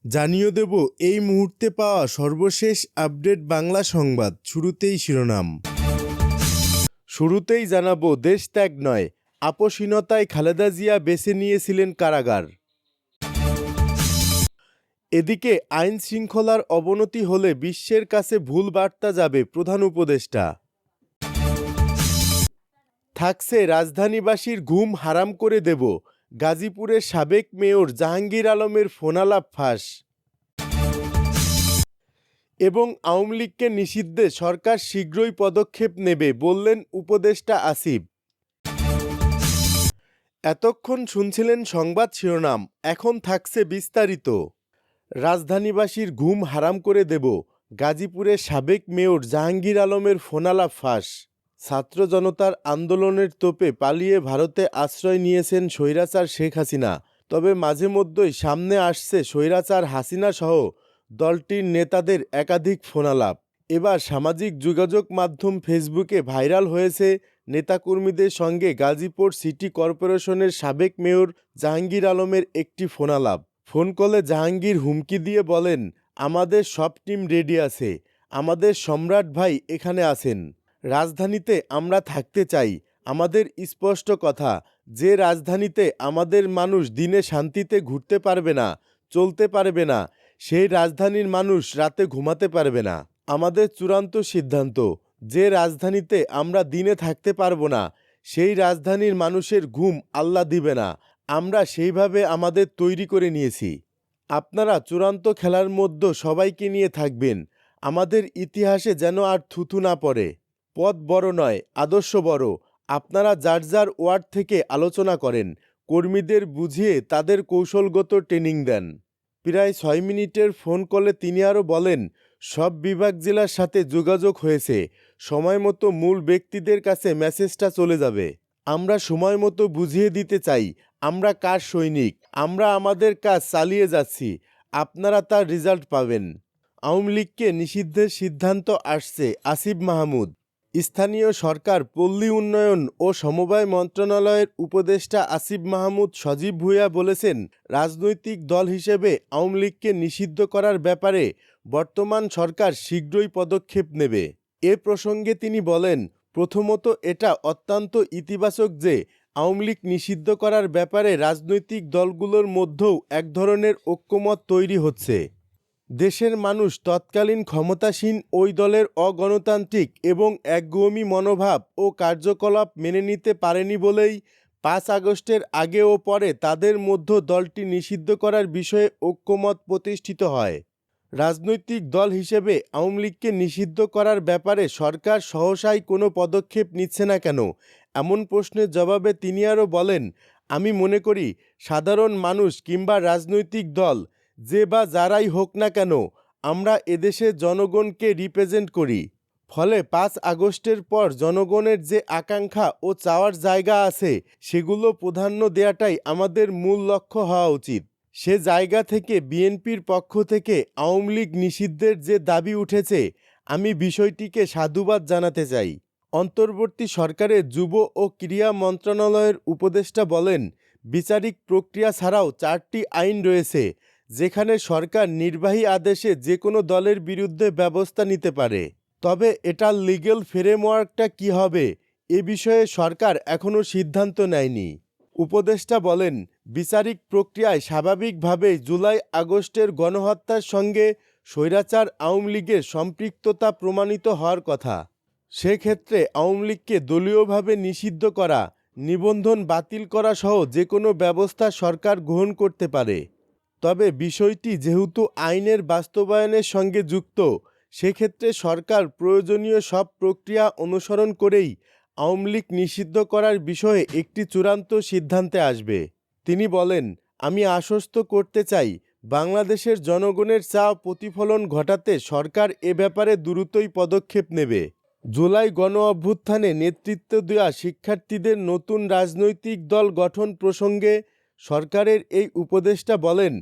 জানিয়ে দেব এই মুহূর্তে পাওয়া সর্বশেষ আপডেট বাংলা সংবাদ। শুরুতেই শিরোনাম। শুরুতেই জানাবো দেশ ত্যাগ নয়, আপোষহীনতায় খালেদা জিয়া বেছে নিয়েছিলেন কারাগার। এদিকে আইন শৃঙ্খলার অবনতি হলে বিশ্বের কাছে ভুল বার্তা যাবে প্রধান উপদেষ্টা। থাকছে রাজধানীবাসীর ঘুম হারাম করে দেব, গাজীপুরের সাবেক মেয়র জাহাঙ্গীর আলমের ফোনালাপ ফাঁস। এবং আওয়ামী লীগকে নিষিদ্ধে সরকার শীঘ্রই পদক্ষেপ নেবে বললেন উপদেষ্টা আসিফ। এতক্ষণ শুনছিলেন সংবাদ শিরোনাম, এখন থাকছে বিস্তারিত। রাজধানীবাসীর ঘুম হারাম করে দেব, গাজীপুরের সাবেক মেয়র জাহাঙ্গীর আলমের ফোনালাপ ফাঁস। ছাত্র জনতার আন্দোলনের তোপে পালিয়ে ভারতে আশ্রয় নিয়েছেন স্বৈরাচার শেখ হাসিনা। তবে মাঝে মধ্যেই সামনে আসছে স্বৈরাচার হাসিনা সহ দলটির নেতাদের একাধিক ফোনালাপ। এবার সামাজিক যোগাযোগ মাধ্যম ফেসবুকে ভাইরাল হয়েছে নেতাকর্মীদের সঙ্গে গাজীপুর সিটি কর্পোরেশনের সাবেক মেয়র জাহাঙ্গীর আলমের একটি ফোনালাপ। ফোন কলে জাহাঙ্গীর হুমকি দিয়ে বলেন, আমাদের সব টিম রেডি আছে, আমাদের সম্রাট ভাই এখানে আছেন, রাজধানীতে আমরা থাকতে চাই। আমাদের স্পষ্ট কথা, যে রাজধানীতে আমাদের মানুষ দিনে শান্তিতে ঘুরতে পারবে না, চলতে পারবে না, সেই রাজধানীর মানুষ রাতে ঘুমাতে পারবে না। আমাদের চূড়ান্ত সিদ্ধান্ত, যে রাজধানীতে আমরা দিনে থাকতে পারবো না, সেই রাজধানীর মানুষের ঘুম আল্লাহ দিবে না। আমরা সেইভাবে আমাদের তৈরি করে নিয়েছি। আপনারা চূড়ান্ত খেলার মধ্যে সবাইকে নিয়ে থাকবেন। আমাদের ইতিহাসে যেন আর থুথু না পড়ে। পদ বড় নয়, আদর্শ বড়। আপনারা যার যার ওয়ার্ড থেকে আলোচনা করেন, কর্মীদের বুঝিয়ে তাদের কৌশলগত ট্রেনিং দেন। প্রায় 6 মিনিটের ফোন কলে তিনি আরও বলেন, সব বিভাগ জেলার সাথে যোগাযোগ হয়েছে, সময় মতো মূল ব্যক্তিদের কাছে মেসেজটা চলে যাবে। আমরা সময় মতো বুঝিয়ে দিতে চাই আমরা কার সৈনিক, আমরা আমাদের কাজ চালিয়ে যাচ্ছি, আপনারা তার রেজাল্ট পাবেন। আওয়ামী লীগকে নিষিদ্ধের সিদ্ধান্ত আসছে আসিফ মাহমুদ। স্থানীয় সরকার, পল্লী উন্নয়ন ও সমবায় মন্ত্রণালয়ের উপদেষ্টা আসিফ মাহমুদ সজীব ভুঁইয়া বলেছেন, রাজনৈতিক দল হিসেবে আওয়ামী লীগকে নিষিদ্ধ করার ব্যাপারে বর্তমান সরকার শীঘ্রই পদক্ষেপ নেবে। এ প্রসঙ্গে তিনি বলেন, প্রথমত এটা অত্যন্ত ইতিবাচক যে আওয়ামী লীগ নিষিদ্ধ করার ব্যাপারে রাজনৈতিক দলগুলোর মধ্যেও এক ধরনের ঐক্যমত তৈরি হচ্ছে। দেশের মানুষ তৎকালীন ক্ষমতাসীন ওই দলের অগণতান্ত্রিক এবং একগুঁয়েমি মনোভাব ও কার্যকলাপ মেনে নিতে পারেনি বলেই 5 আগস্টের আগে ও পরে তাদের মধ্যে দলটি নিষিদ্ধ করার বিষয়ে ঐক্যমত প্রতিষ্ঠিত হয়। রাজনৈতিক দল হিসেবে আওয়ামী লীগকে নিষিদ্ধ করার ব্যাপারে সরকার সহসাই কোনো পদক্ষেপ নিচ্ছে না কেন, এমন প্রশ্নের জবাবে তিনি আরও বলেন, আমি মনে করি সাধারণ মানুষ কিংবা রাজনৈতিক দল যে বা যারাই হোক না কেন, আমরা এদেশের জনগণকে রিপ্রেজেন্ট করি। ফলে 5 আগস্টের পর জনগণের যে আকাঙ্ক্ষা ও চাওয়ার জায়গা আছে, সেগুলো প্রাধান্য দেওয়াটাই আমাদের মূল লক্ষ্য হওয়া উচিত। সে জায়গা থেকে বিএনপির পক্ষ থেকে আওয়ামী লীগ নিষিদ্ধের যে দাবি উঠেছে, আমি বিষয়টিকে সাধুবাদ জানাতে চাই। অন্তর্বর্তী সরকারের যুব ও ক্রীড়া মন্ত্রণালয়ের উপদেষ্টা বলেন, বিচারিক প্রক্রিয়া ছাড়াও 4টি আইন রয়েছে যেখানে সরকার নির্বাহী আদেশে যে কোনো দলের বিরুদ্ধে ব্যবস্থা নিতে পারে। তবে এটার লিগ্যাল ফ্রেমওয়ার্কটা কী হবে, এ বিষয়ে সরকার এখনও সিদ্ধান্ত নেয়নি। উপদেষ্টা বলেন, বিচারিক প্রক্রিয়ায় স্বাভাবিকভাবেই জুলাই আগস্টের গণহত্যার সঙ্গে স্বৈরাচার আওয়ামী লীগের সম্পৃক্ততা প্রমাণিত হওয়ার কথা। সেক্ষেত্রে আওয়ামী লীগকে দলীয়ভাবে নিষিদ্ধ করা, নিবন্ধন বাতিল করা সহ যে কোনো ব্যবস্থা সরকার গ্রহণ করতে পারে। তবে বিষয়টি যেহেতু আইনের বাস্তবায়নের সঙ্গে যুক্ত, সেক্ষেত্রে সরকার প্রয়োজনীয় সব প্রক্রিয়া অনুসরণ করেই আওয়ামী লীগ নিষিদ্ধ করার বিষয়ে একটি চূড়ান্ত সিদ্ধান্তে আসবে। তিনি বলেন, আমি আশ্বস্ত করতে চাই, বাংলাদেশের জনগণের চাওয়া প্রতিফলন ঘটাতে সরকার এ ব্যাপারে দ্রুতই পদক্ষেপ নেবে। জুলাই গণ অভ্যুত্থানে নেতৃত্ব দেওয়া শিক্ষার্থীদের নতুন রাজনৈতিক দল গঠন প্রসঙ্গে সরকারের এই উপদেষ্টা বলেন,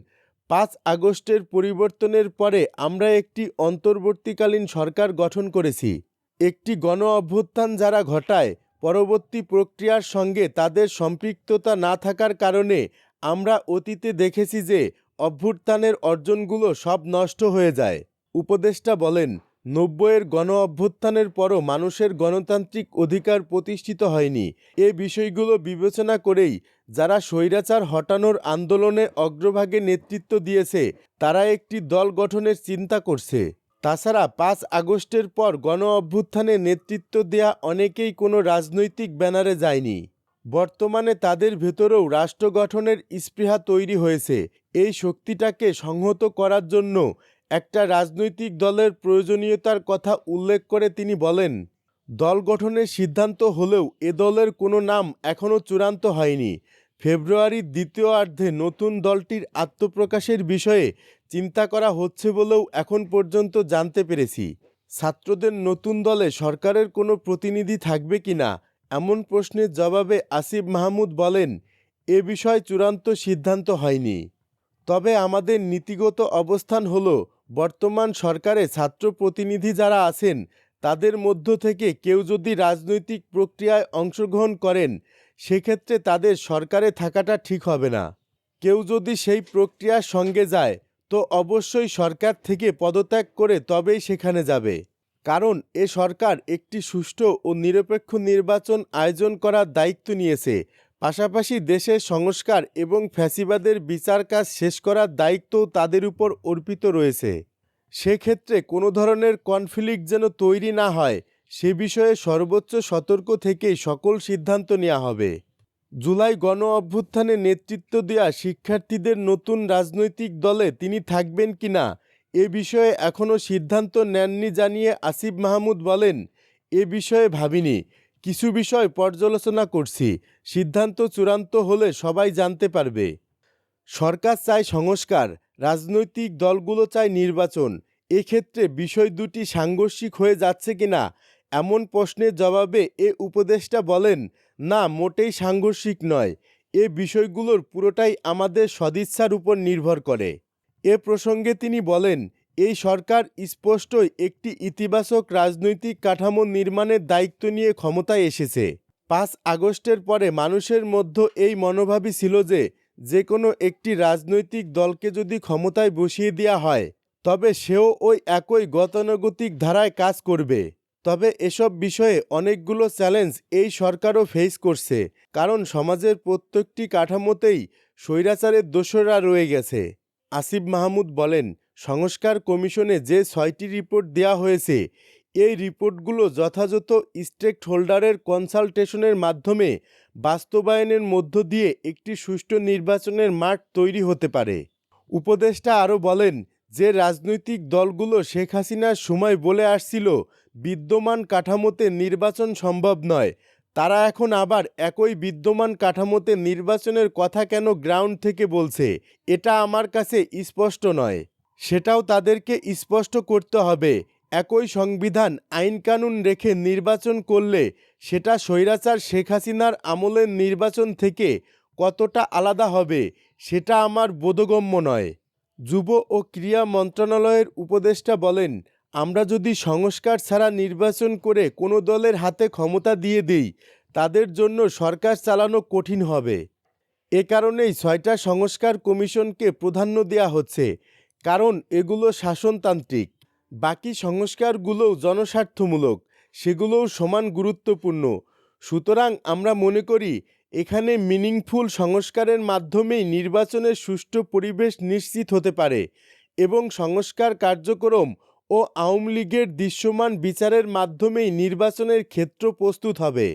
5 আগস্টের পরিবর্তনের পরে আমরা একটি অন্তর্বর্তীকালীন সরকার গঠন করেছি। একটি গণ অভ্যুত্থান যারা ঘটায়, পরবর্তী প্রক্রিয়ার সঙ্গে তাদের সম্পৃক্ততা না থাকার কারণে আমরা অতীতে দেখেছি যে অভ্যুত্থানের অর্জনগুলো সব নষ্ট হয়ে যায়। উপদেষ্টা বলেন, ৯০-এর গণ অভ্যুত্থানের পরও মানুষের গণতান্ত্রিক অধিকার প্রতিষ্ঠিত হয়নি। এ বিষয়গুলো বিবেচনা করেই যারা স্বৈরাচার হটানোর আন্দোলনে অগ্রভাগে নেতৃত্ব দিয়েছে তারা একটি দল গঠনের চিন্তা করছে। তাছাড়া ৫ আগস্টের পর গণ অভ্যুত্থানে নেতৃত্ব দেয়া অনেকেই কোনো রাজনৈতিক ব্যানারে যায়নি। বর্তমানে তাদের ভেতরেও রাষ্ট্র গঠনের স্পৃহা তৈরি হয়েছে। এই শক্তিটাকে সংহত করার জন্য একটা রাজনৈতিক দলের প্রয়োজনীয়তার কথা উল্লেখ করে তিনি বলেন, দল গঠনের সিদ্ধান্ত হলেও এ দলের কোনো নাম এখনও চূড়ান্ত হয়নি। ফেব্রুয়ারির দ্বিতীয়ার্ধে নতুন দলটির আত্মপ্রকাশের বিষয়ে চিন্তা করা হচ্ছে বলেও এখন পর্যন্ত জানতে পেরেছি। ছাত্রদের নতুন দলে সরকারের কোনো প্রতিনিধি থাকবে কিনা এমন প্রশ্নের জবাবে আসিফ মাহমুদ বলেন, এ বিষয়ে চূড়ান্ত সিদ্ধান্ত হয়নি। তবে আমাদের নীতিগত অবস্থান হলো, বর্তমান সরকারে ছাত্র প্রতিনিধি যারা আছেন তাদের মধ্য থেকে কেউ যদি রাজনৈতিক প্রক্রিয়ায় অংশগ্রহণ করেন সেক্ষেত্রে তাদের সরকারে থাকাটা ঠিক হবে না। কেউ যদি সেই প্রক্রিয়ার সঙ্গে যায় তো অবশ্যই সরকার থেকে পদত্যাগ করে তবেই সেখানে যাবে। কারণ এ সরকার একটি সুষ্ঠু ও নিরপেক্ষ নির্বাচন আয়োজন করার দায়িত্ব নিয়েছে। পাশাপাশি দেশের সংস্কার এবং ফ্যাসিবাদের বিচার কাজ শেষ করার দায়িত্বও তাদের উপর অর্পিত রয়েছে। সেক্ষেত্রে কোনো ধরনের কনফ্লিক্ট যেন তৈরি না হয় সে বিষয়ে সর্বোচ্চ সতর্ক থেকেই সকল সিদ্ধান্ত নেওয়া হবে। জুলাই গণ অভ্যুত্থানে নেতৃত্ব দেওয়া শিক্ষার্থীদের নতুন রাজনৈতিক দলে তিনি থাকবেন কিনা এ বিষয়ে এখনও সিদ্ধান্ত নেননি জানিয়ে আসিফ মাহমুদ বলেন, এ বিষয়ে ভাবিনি, কিছু বিষয় পর্যালোচনা করছি, সিদ্ধান্ত চূড়ান্ত হলে সবাই জানতে পারবে। সরকার চায় সংস্কার, রাজনৈতিক দলগুলো চায় নির্বাচন। এক্ষেত্রে বিষয় দুটি সাংঘর্ষিক হয়ে যাচ্ছে কিনা এমন প্রশ্নের জবাবে এ উপদেষ্টা বলেন, না, মোটেই সাংঘর্ষিক নয়। এ বিষয়গুলোর পুরোটাই আমাদের সদিচ্ছার উপর নির্ভর করে। এ প্রসঙ্গে তিনি বলেন, এই সরকার স্পষ্টই একটি ইতিবাচক রাজনৈতিক কাঠামো নির্মাণের দায়িত্ব নিয়ে ক্ষমতায় এসেছে। ৫ আগস্টের পরে মানুষের মধ্যে এই মনোভাবই ছিল যে কোনো একটি রাজনৈতিক দলকে যদি ক্ষমতায় বসিয়ে দেওয়া হয় তবে সেও ওই একই গতানুগতিক ধারায় কাজ করবে। তবে এসব বিষয়ে অনেকগুলো চ্যালেঞ্জ এই সরকারও ফেস করছে, কারণ সমাজের প্রত্যেকটি কাঠামোতেই স্বৈরাচারের দোসররা রয়ে গেছে। আসিফ মাহমুদ বলেন, সংস্কার কমিশনে যে ৬টি রিপোর্ট দেওয়া হয়েছে এই রিপোর্টগুলো যথাযথ স্টেক হোল্ডারের কনসালটেশনের মাধ্যমে বাস্তবায়নের মধ্য দিয়ে একটি সুষ্ঠু নির্বাচনের মাঠ তৈরি হতে পারে। উপদেষ্টা আরও বলেন যে রাজনৈতিক দলগুলো শেখ হাসিনার সময় বলে আসছিল বিদ্যমান কাঠামোতে নির্বাচন সম্ভব নয়, তারা এখন আবার একই বিদ্যমান কাঠামোতে নির্বাচনের কথা কেন গ্রাউন্ড থেকে বলছে এটা আমার কাছে স্পষ্ট নয়। সেটাও তাদেরকে স্পষ্ট করতে হবে। একই সংবিধান আইনকানুন রেখে নির্বাচন করলে সেটা স্বৈরাচার শেখ হাসিনার আমলের নির্বাচন থেকে কতটা আলাদা হবে সেটা আমার বোধগম্য নয়। যুব ও ক্রীড়া মন্ত্রণালয়ের উপদেষ্টা বলেন, আমরা যদি সংস্কার ছাড়া নির্বাচন করে কোনো দলের হাতে ক্ষমতা দিয়ে দিই তাদের জন্য সরকার চালানো কঠিন হবে। এ কারণেই ৬টা সংস্কার কমিশনকে প্রাধান্য দেওয়া হচ্ছে, কারণ এগুলো শাসনতান্ত্রিক। বাকি সংস্কারগুলোও জনস্বার্থমূলক, সেগুলোও সমান গুরুত্বপূর্ণ। সুতরাং আমরা মনে করি এখানে মিনিংফুল সংস্কারের মাধ্যমেই নির্বাচনের সুষ্ঠু পরিবেশ নিশ্চিত হতে পারে এবং সংস্কার কার্যক্রম ও আওয়ামী লীগের দৃশ্যমান বিচারের মাধ্যমেই নির্বাচনের ক্ষেত্র প্রস্তুত হবে।